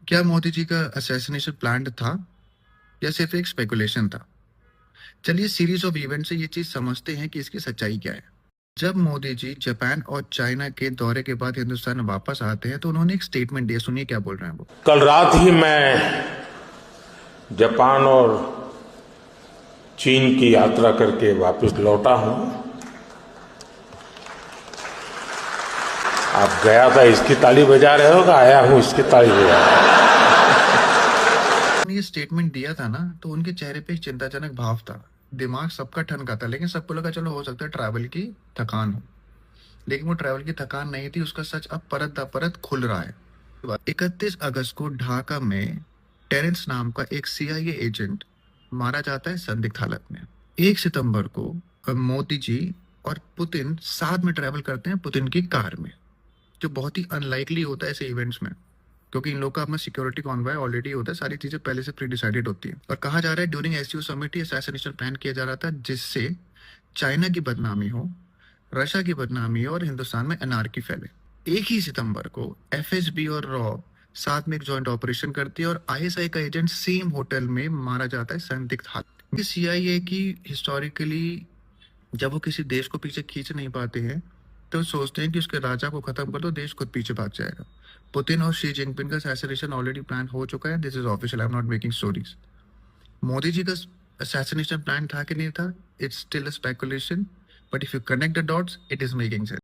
क्या मोदी जी का assassination plan था या सिर्फ एक स्पेकुलेशन था? चलिए सीरीज ऑफ इवेंट से ये चीज समझते हैं कि इसकी सच्चाई क्या है। जब मोदी जी जापान और चाइना के दौरे के बाद हिंदुस्तान वापस आते हैं तो उन्होंने एक स्टेटमेंट दिया। सुनिए क्या बोल रहे हैं वो। कल रात ही मैं जापान और चीन की यात्रा करके वापस लौटा हूं। आप गया था इसकी ताली बजा रहे हो, आया हूं इसकी ताली बजा रहे हो। ये स्टेटमेंट दिया था ना, तो उनके चेहरे पे एक चिंताजनक भाव था। दिमाग सबका ठनका था, लेकिन सबको लगा चलो हो सकता है ट्रैवल की थकान हो। लेकिन वो ट्रैवल की थकान नहीं थी, उसका सच अब परत दर परत खुल रहा है। 31 अगस्त को ढाका में टेरेंस नाम का एक सीआईए एजेंट मारा जाता है संदिग्ध हालत में। 1 सितंबर को मोदी जी और पुतिन साथ में ट्रैवल करते हैं पुतिन की कार में, जो बहुत ही अनलाइकली होता है ऐसे इवेंट्स में, क्योंकि इन लोग का अपना सिक्योरिटी कॉन्वॉय ऑलरेडी होता है, सारी चीजें पहले से प्री डिसाइडेड होती है। और कहा जा रहा है ड्यूरिंग एससीओ समिट ही असैसिनेशन प्लान किया जा रहा था, जिससे चाइना की बदनामी हो, रशिया की बदनामी हो और हिंदुस्तान में एनार्की फैले। 1 ही सितंबर को एफएसबी और रॉ साथ में एक जॉइंट ऑपरेशन करती है और आईएसआई का एजेंट सेम होटल में मारा जाता है संदिग्ध हालत। सीआईए की हिस्टोरिकली जब वो किसी देश को पीछे खींच नहीं पाते हैं तो सोचते हैं कि उसके राजा को खत्म कर दो, देश खुद पीछे भाग जाएगा। पुतिन और शी जिनपिंग का असैसिनेशन ऑलरेडी प्लान हो चुका है। This is official, I am not making stories. Modi ji का असैसिनेशन प्लान था कि नहीं था, it's still a speculation, but if you connect the dots it is making sense.